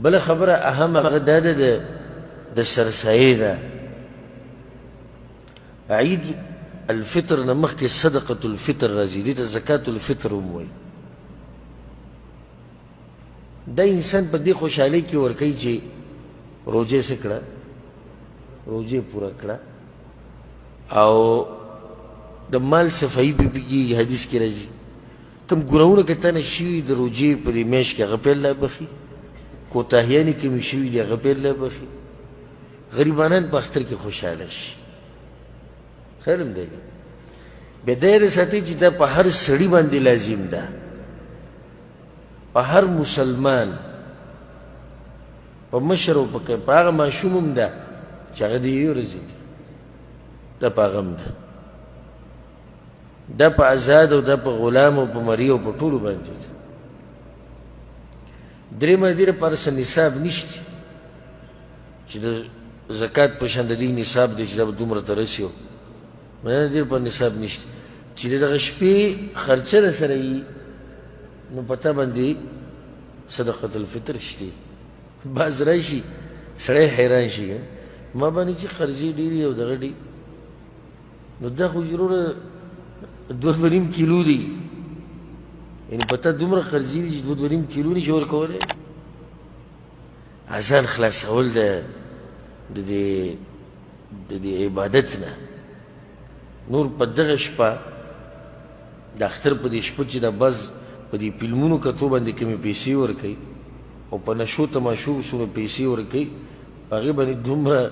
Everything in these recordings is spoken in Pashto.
بله خبره اهم هغه دا ده د سرسایې ده. عید الفطر نه مخکې صدقة الفطر راځي، دې ته زکات الفطر هم وایي. دا انسان په دې خوشحالۍ کې ورکوي چې روجې څه کړه، روجې پوره کړه او د مال صفایي پې کېږي. حدیث کې راځي کوم ګناهونه که تانه شوي د روجې په دې میاشت کې هغه پې الله بخي، کوتاهیانې کمې شوي دي هغه پې الله بخي، غریبانان په اختر کې خوشحاله شي. خیر هم دی. بیا دا یې ساتئ چې دا په هر سړي باندې لازم ده، په هر مسلمان، په مشر او په هغه ماشوم هم ده چې هغه د یوې ورځې دي، دا په هغه هم ده، دا په آزاد او دا په غلام او په مري او په ټولو باندې ده. درېیمه د دې لپاره څه نصاب نشته چې د زکات په شان د دې نصاب دی چې دا به دومره ته رسي، د دې لپاره نصاب نشته چې د دغه شپې خرچه در سره وي نو په تا باندې صدقة الفطر شته. بعض راشي سړی حیران شي ما باندې چې قرضې ډېرې او دغه ډېر، نو دا خو ضروره 2.5 کیلو دی، یعنې په تا دومره قرضې دي چې 2.5 کیلو نشي ورکولی. اذان خلاصول د دې عبادت نه. نور په دغه شپه د اختر په دې شپه چې دا بس په دې فلمونو کتو باندې کومې پیسې ورکوي او په نشو تماشو څومره پیسې ورکوي، په هغې باندې دومره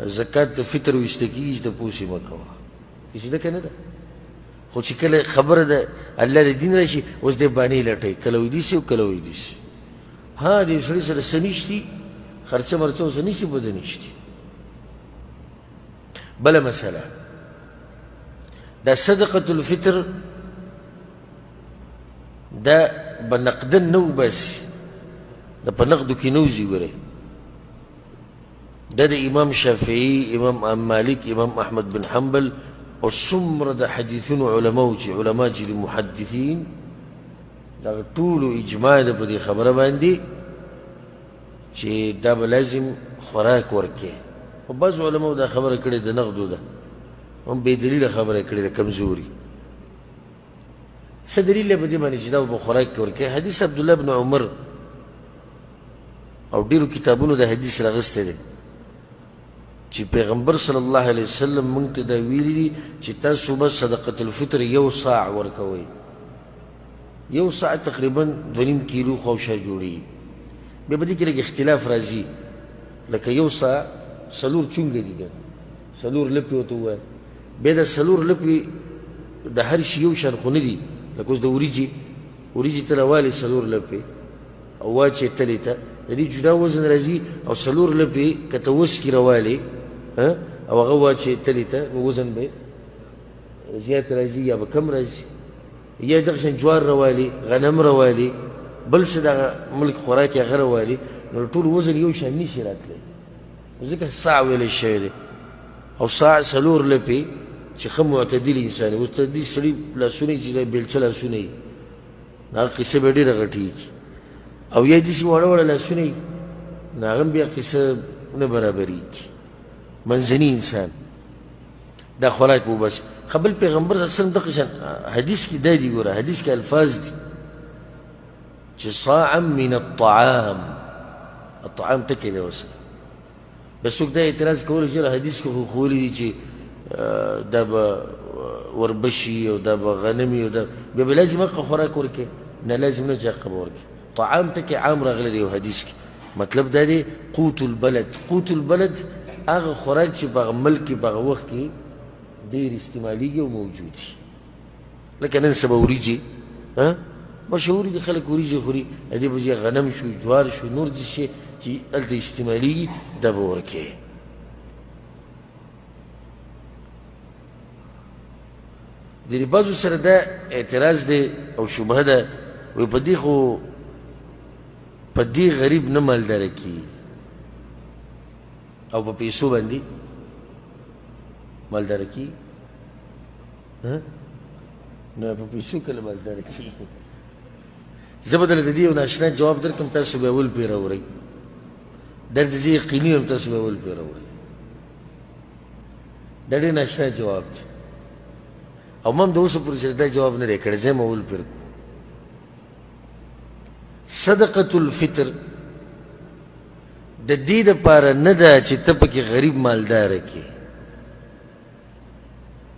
زکات د فطر ویسته کېږي چې ته پوس یې مه کوه. هېڅ ده که نه ده؟ خو چې کله خبره ده الله د دین راشي اوس دی بانې لټوي، کله ویدیسي او کله ویدیسي. ها د یو سړي سره څه نشتي، خرچه مرچه ورسره نشتي، بده نشتي. بله مسله دا صدقة الفطر دا به نقدا نه وباسي، دا په نقدو کې نه وځي. ګورئ دا د امام شافعي، امام مالک، امام احمد بن حنبل او څومره د حدیثونو علماو چې علما چې دي محدثین دغه ټولو اجماع ده په دې خبره باندې چې دا به لازم خوراک ورکړي. خو بعض علماو دا خبره کړې د نقدو ده، هم بې دلیله خبره کړې ده، کمزوري. څه دلیل دی په دې باندې چې دا به خوراک ورکړي؟ حدیث عبدالله بن عمر او ډېرو کتابونو د حدیث راغستی دی چې پیغمبر صلی الله علیه وسلم موږ ته دا ویلي دي چې تاسو به صدقة الفطر 1 صاع ورکوئ. 1 صاع تقریبا 2.5 کیلو خوشه جوړي. بیا په دې کې لږ اختلاف راځي، لکه 1 صاع 4 چونګې دي، 4 لپې ورته ووایه. بیا د 4 لپې د هر شي یو شان خو نه دي، لکه اوس د وریجې ته راوالې 4 لپې او واچې تلې ته، د دې جدا وزن راځي. او 4 لپې که ته وسکي راوالې او هغه واچې تلې ته نو وزن به زیات راځي یا به کم راځي. یا دغه شان جوار راوالې، غنم راوالې، بل څه دغه ملک خوراک هغه راوالې، نو ټول وزن یو شان نشي راتلی، ځکه صاع ویلی شوی دی. او صاع 4 لپې چې ښه معتدل انسان وي. اوس ته دې سړي لاسونه چې د بیلچه لاسونه وي نو هغه قصه به ډېره غټېږي، او یا داسې واړه واړه لاسونه وي نو هغه هم بیا قصه نه برابرېږي. منځني انسان دا خوراک وباسي. بل پیغمبر صلی الله علیه وسلم دغه شان حدیث کې دا دي، ګوره حدیث کې الفاظ دي چې صاعا من الطعام، الطعام ټکی دی ورسره. بس څوک دا اعتراض کولی چې حدیث کې خو ښوولي دي چې دا به وربشي او دا به غنمي او دا بیا به لازم حقه خوراک ورکړي. نه لازم نه چې حقه به ورکړي. طعام ټکی عام راغلی دی یو حدیث کې. مطلب دا دی قوت البلد. قوت البلد هغه خوراک چې په هغه ملک کې په هغه وخت کې ډېر استعمالیږي او موجود دي. لکه نن سبا وریجې مشهور دي، خلک وریجې خوري، د دې په ځای غنم شو، جوار شو، نور داسې شی چې هلته استعمالیږي دا به ورکوې. د دې بعضو سره دا اعتراض دی او شبهه ده، وایي په دې خو په دې غریب نه مالداره کېږي او په پیسو باندې مالداره کېږي. نه په پیسو کله مالداره کېږي. زه به درته د دې یو ناشنا جواب درکړم تاسو به اول پرې راوړئ درته زه یقیني یم تاسو به اول پرې راوړئ دا ډېر ناشنا جواب دی او ما هم د اوسه پورې چې دا جواب نه دی کړی زه یم اول پرې کړو صدقة الفطر د دې دپاره نه ده چې ته پکې غریب مالداره کې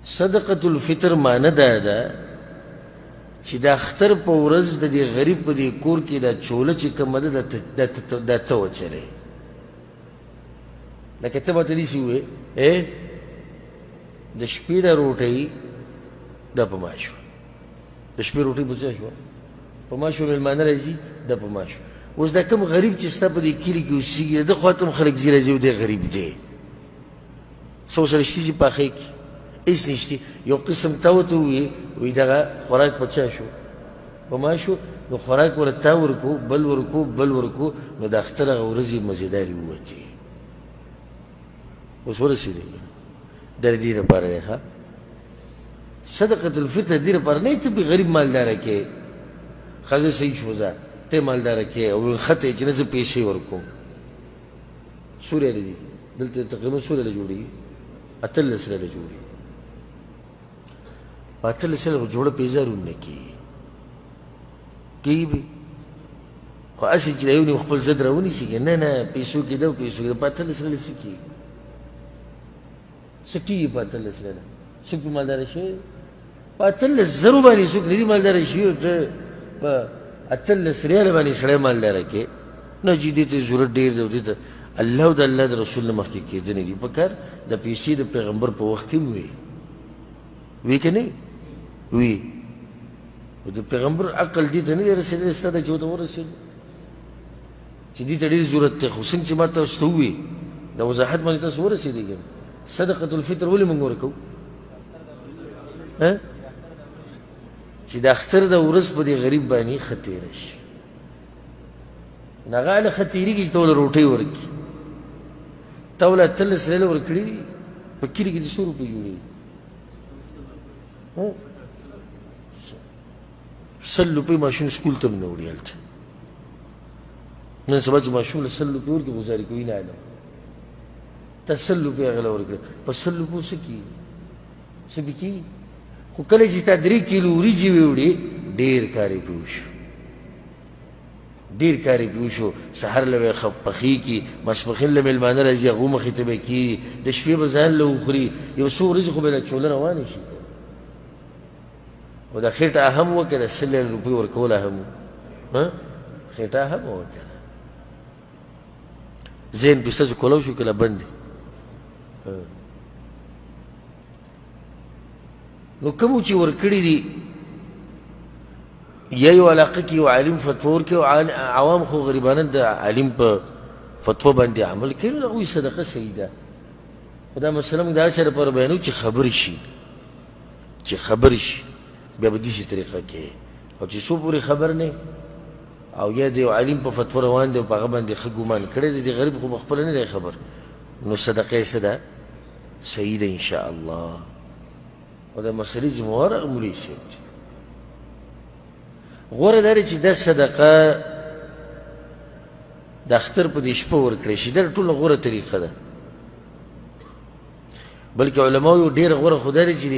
صدقة الفطر معنی دا ده چې د اختر په ورځ د دې غریب په دې کور کې دا چوله چې کومه ده دا ته وچلې لکه ته به ته داسې ووایې د شپې دا روټۍ دا په ما شوه د شپې روټۍ په چا شوه په ما شوه مېلمانه راځي دا په ما شوه اوس دا کوم غریب چې ستا په دې کلي کې اوسېږي د ده خوا ته هم خلک ځي راځي او دی غریب دی څه ورسره شتي چې پاخۍ کړي هېڅ نشتي یو قسم تا ورته ووایې وایي دغه خوراک په چا شو په ما شو نو خوراک ورته تا ورکو بل ورکو بل ورکو نو د اختر هغه ورځې مزېدارې ووتې اوس ورسېدې دا د دې لپاره دی ښه صدقة الفطر دې لپاره نه ته غریب مالداره کې ښځه صحیح شوه ځه ته مالداره کې او ښته چې نه زه پیسې ورکوم څو ریاله دي دلته تقریبا څو ریاله جوړېږي 18 ریاله جوړېږي په 18 ریاله خو جوړه په 1000 نه کېږي کېږي به خو هسې چې یو نیم خپل ضد راونیسي که نه پیسو کې ده پیسو کې ده په 18 ریاله څه کېږي څه کېږي په 18 ریاله څوک پې مالداره شوی په 18,000 باندې څوک نه دي مالداره شوي ته په 18 ریاله باندې سړی مالداره کې نه چې دې ته ضرورت ډېر دی او دې ته الله او د الله د رسول نه مخکې کېدنې دي په کار د پیسې د پیغمبر په وخت کې هم وي که نه وي او د پیغمبر عقل دې ته نه دی رسېدلی ستا ته چې ورته ورسېدو چې دې ته ډېر ضرورت دی خو څنګه چې ما تاسو ته ووایي د وضاحت باندې تاسو ورسېدی که صدقة الفطر ولې موږ ورکوو چې د اختر د ورځ په دې غریب باندې ښه تېره شي نو هغه هله ښه تېرېږي چې ته ولې روټۍ ورکړي تا ولې 18 ریاله ورکړي دي په کلي کې دې څو روپۍ جوړېږي 100 روپۍ ماشوم سکول ته هم نه وړي هلته نن سبا چې ماشوم له 100 روپۍ ورکړي ګزارې کوي نه علم تا 100 روپۍ هغه له ورکړه په 100 روپو څه کېږي څه دې کېږي خو کله چې تا 3 کیلو وریجې ویوړې ډېر کار یې پې وشو ډېر کار یې پې وشو سهار له به یې پخېږي ماسپښین له مېلمانه راځي هغو مخې ته به یې کېږي د شپې به ځان له وخوري یو څو ورځې خو به له چوله روانې شي او دا خېټه اهم وه که د 100 روپۍ ورکول اهم و خېټه اهم وه که نه ذهن پې ستاسو کولو شو که لا بند دی نو کومو چې ورکړي دي یا یو علاقه کې یو عالم فتوا ورکړي او عوام خو غریبانان د عالم په فتوا باندې عمل کوي نو هغوی صدقه صحیح ده خو دا مسله موږ د هر چا لپاره بیانوو چې خبر شي بیا به داسې طریقه کې او چې څو پورې خبر نه او یا د یو عالم په فتوا روان دی او په هغه باندې ښه ګمان کړی دی د غریب خو پخپله نه دی خبر نو صدقه یې څه ده صحیح ده انشاءالله او د مسلې ذمهوار هغه مولوي صاحب دی غوره دا دی چې دا صدقه د اختر په دې شپه ورکړی شي دا ټوله غوره طریقه ده بلکې علماو یو ډېره غوره خو دا دی چې د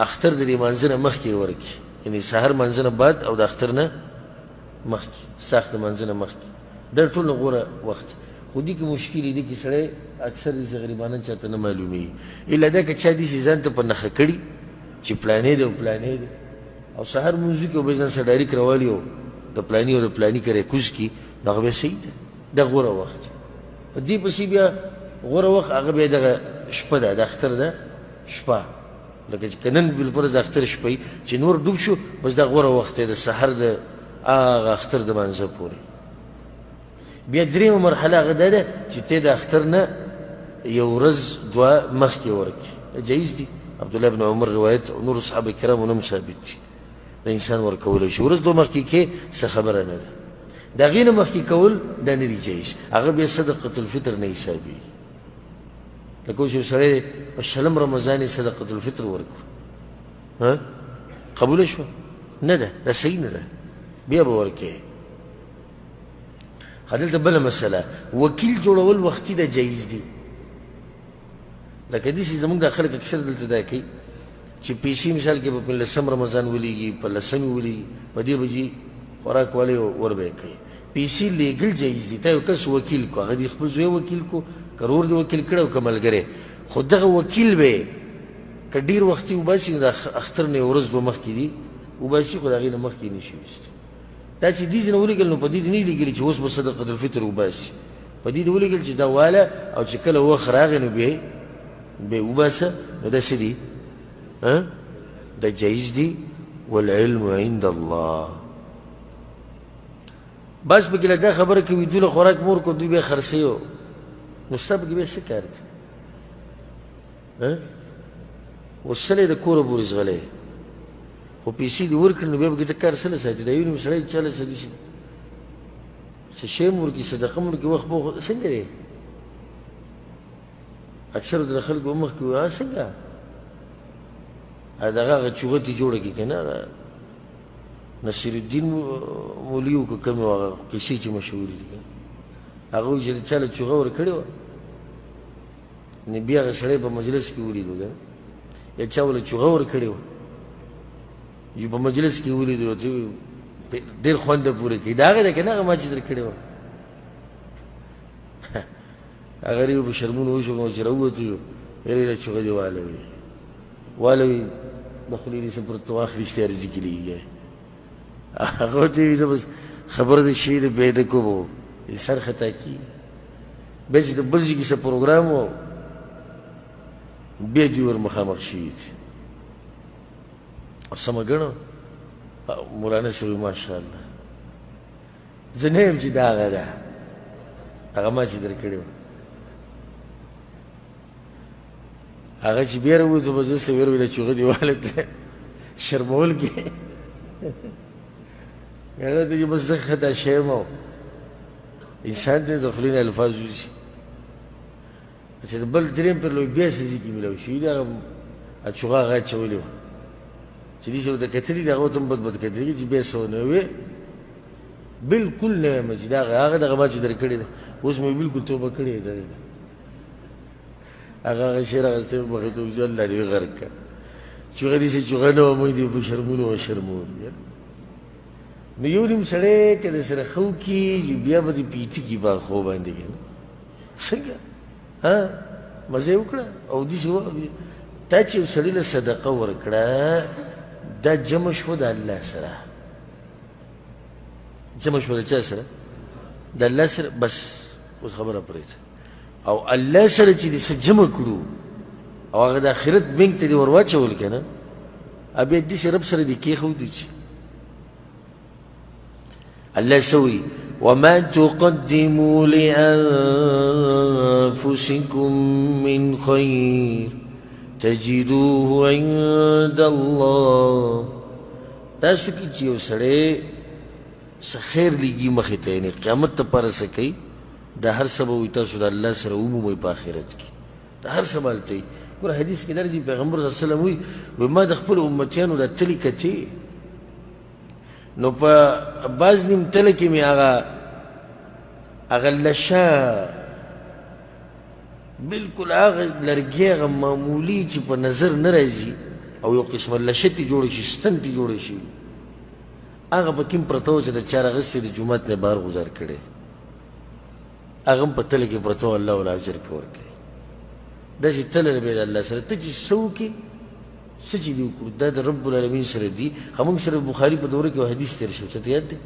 اختر د دې مانځه نه مخکې ورکړي یعنې سهار مانځه نه بعد او د اختر نه مخکې ساخت مانځه نه مخکې دا ټوله غوره وخت خو دې کې مشکل دی کې سړی اکثر داسې غریبانان چاته نه معلومېږي الا دا که چا داسې ځان ته په نښه کړي چې پلانې دی او پلانې دی او سهار مونځو کې او به ځان سره ډایرک راوالي او د پلاني او د پلاني کری کوز کړي نو هغه بیا صحیح ده دا غوره وخت په دې پسې بیا غوره وخت هغه بیا دغه شپه ده د اختر ده شپه لکه چې که نن بالفرض د اختر شپه وي چې نور ډوب شو بس دا غوره وخت دی د سحر د هغه اختر د مانځه پورې بیا درېیمه مرحله هغه دا ده چې ته د اختر نه یو ورځ دوه مخکې ورکړي جایز دي عبدالله بن عمر روایت او نور صحابه کرامو نه ثابت دي د انسان ورکولی شي ورځ دوه مخکې کې څه خبره نه ده د هغې نه مخکې کول دا نه دي جایز هغه بیا صدقة الفطر نه حسابېږي لکه اوس یو سړی دی په 20 رمضان یې صدقة الفطر ورکړو قبوله شوه نه ده دا صحیح نه ده بیا به ورکې. دلته بله مسله، وکیل جوړول وختي ده جایز دي. لکه داسې زموږ دا خلک اکثر دلته دا کوي چې پیسې مثال کې به په 10 رمضان ولیږي، په 10 ولیږي، په دې بجې خوراک والی ور به یې کوي. پیسې لیږل جایز دي. تا یو کس وکیل کو، هغه دې خپل زوی وکیل کو، که ورور دې وکیل کړی او که ملګری، خو دغه وکیل به یې که ډېر وختي وباسي، د اختر نه یو ورځ به مخکې دي وباسي، خو د هغې نه مخکې نه شي ویستی. دا چې دې ځای نه ولیږل نو په دې دې نه لیږلي چې اوس به صدقة الفطر وباسي، په دې دې ولیږل چې دا واله او چې کله وخت راغی نو بیا یې وباسه. نو دا څه دي؟ دا جایز دي. والعلم عند الله. بس پکې له دا خبره کوي دوی له خوراک مور کو، دوی بیا خرڅوي، نو ستا پکې بیا څه کار دی؟ اوس سلی د کوره پورې ځغلی، خو پیسې دې ورکړي نو بیا پکې ته کار سله ساتي. دا یو نیم سړی چا له څه شی م ورکړي، صدقه م ورکړي، وخت به څنګه دی؟ اکثرو د خلکو مخکې وایي څنګه دغه هغه چوغتې جوړه کړي که نه، نصیر الدین مولي و که کوم و هغه قصې چې مشهورې دي، هغه وایي چې د چا له چوغه ورکړې وه نو بیا هغه سړی په مجلس کې ولیدو که نه، یا چا وله چوغه ورکړې وه یو په مجلس کې ولیدو، ورته ډېر خوند به پورې کوي. د هغه دی که نه، هغه ما چې در کړې وه. هغه ریو په شرمونو وشو چې راووتو، یې چوغه دې والوي د خولې دې څه پرته واخلي اشتیا رزقي لېږي. هغه ورته وایي زه بس خبره د شي د بیده کوم، سر خطا کېږي. بیا چې د بل ځای کې څه پروګرام و، بیا دوی ور مخامخ شوي دي. او سمه ګڼه مولانا صاحب ماشاءالله، زه نه یم چې دا هغه ده، هغه ما چې در کړې وه. هغه چې بیا راووتو مجلس ته، ویې ویل چوغه دې والد شرمول کې هغه ته چې بس زه خطا شوی یم، انسان ته د خولې نه الفاظ وځي. چې د بل درېیم پر لوی بیا څه ځای کې میلاو شوي دي، هغه چوغه هغه اچولې وه چې دې چې ورته کتلي دي، هغه ورته هم بد بد کتلي چې بیا څه ونه وې. بلکل نه یم چې هغه دغه ما چې در کړې ده، اوس مې بلکل توبه کړې ده. هغه شعر اخیستی مخې ته وځي، الله دې غرق کړه. چوغه داسې چوغه نه وه، موږ دې په شرمونو وشرمول. نو یو نیم سړی که درسره ښه وکړي، بیا به دې پیټي کړي په خو باندې که نه څنګه مزه یې وکړه. او داسې تا چې یو سړي له صدقه ورکړه، دا جمع شوه د الله سره، جمع شوه د چا سره؟ د الله سره. بس اوس خبره پرېږده. او الله سره چې دې څه جمع کړو او هغه د آخرت بینک ته دې ور واچول که نه، بیا داسې رب سره دې کېښودو چې الله څه وایي؟ وما تقدموا لأنفسكم من خير تجدوه عند الله. تاسو کې چې یو سړی څه خیر لیږي مخې ته، یعنې قیامت دپاره څه کوي، دا هر څه به وایي تاسو د الله سره ومومئ په آخرت کې، دا هر څه به هلته وي. ګوره حدیث کې درځي، پیغمبر صلی الله علیه وسلم وایي ما د خپلو امتیانو دا تلې کتې، نو په بعض نیم تله کې مې هغه لشه بلکل هغه لرګي، هغه معمولي چې په نظر نه راځي، او یو قسمه لشتې جوړه شي، ستنتې جوړه شي، هغه په کې هم پرته وه چې د چا راغستې د جومات نه بهر غذار کړی، هغه هم په تله کې پرته وه، الله ول اجر پې ورکوي. داسې تله نه بیا د الله سره ته چې څه وکړې، څه چې دې وکړو، دا د رب العالمین سره دي. موږ سره بخاري په دوره کې یو حدیث تېر شو، څه ته یاد دی؟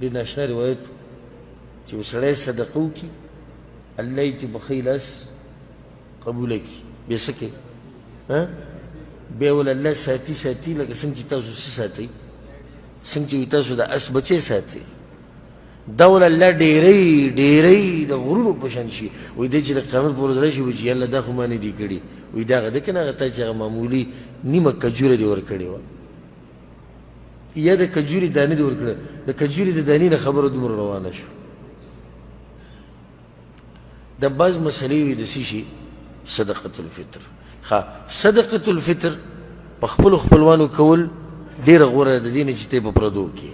ډېر ناشنا روایت چې یو سړی صدقه وکړي، الله یې چې بخۍ لاس قبوله کړي، بیا څه کوي؟ بیا ول الله ساتي ساتي، لکه څنګه چې تاسو څه ساتئ، څنګه چې تاسو د اس بچی ساتئ، دا ول الله ډېرې ډېرې د غرونو په شان شي. وایي دی چې د قیامت په ورځ راشي، وایي چې یالله دا خو ما نه دي کړي، وایي دا هغه ده که نه، هغه تا چې هغه معمولي نیمه کجوره دې ورکړې وه، یا د کجورې دانې دې ورکړه، د کجورې د دانې نه خبره دومره روانه شو. د بعض مسلې وي د څه شي؟ صدقة الفطر. صدقة الفطر په خپلو خپلوانو کول ډېره غوره د دې نه چې ته په پردو کې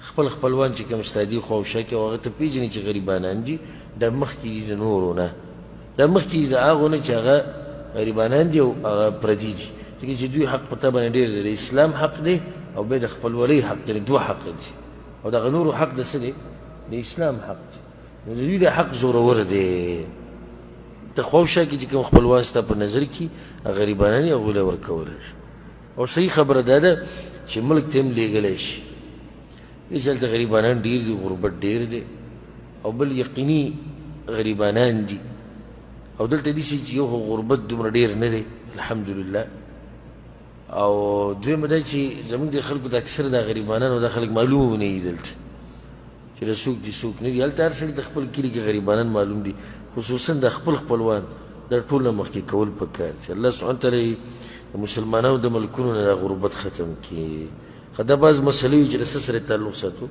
خپل خپلوان چې کوم ستا دي خوا او شا کې او هغه ته پېژنې چې غریبانان دي دا مخکې دي د نورو نه دا مخکې دي د هغو نه چې هغه غریبانان دي او هغه پردي دي ځکه چې دوی حق په تا باندې ډېر دی د اسلام حق دی او بیا د خپلولۍ حق دی دوه حق دي او دغه نورو حق د څه دی د اسلام حق دی نو د دوی د حق زورور دی ته خوا او شا کې چې کوم خپلوان ستا په نظر کې غریبانان یې هغوی له ورکولی شي او صحیح خبره دا ده چې ملک ته هم لیږلی شي چې هلته غریبانان ډېر دي غربت ډېر دی او بل یقیني غریبانان دي او دلته داسې چې یو خو غربت دومره ډېر نه دی الحمدلله او دویمه دا چې زموږ د خلکو د اکثر دا غریبانان او دا خلک معلوم نه دي دلته چې د څوک دي څوک نه دي هلته هر سړي د خپل کلي کې غریبانان معلوم دي خصوصا د خپل خپلوان دا ټول نه مخکې کول پکار چې الله سبحانه تعالی د مسلمانانو د ملکونو نه دا غربت ختم کړي خو دا بعض مسلې وي چې د څه سره تعلق ساتو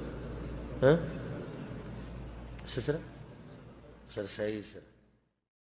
څه سره سرسایي سره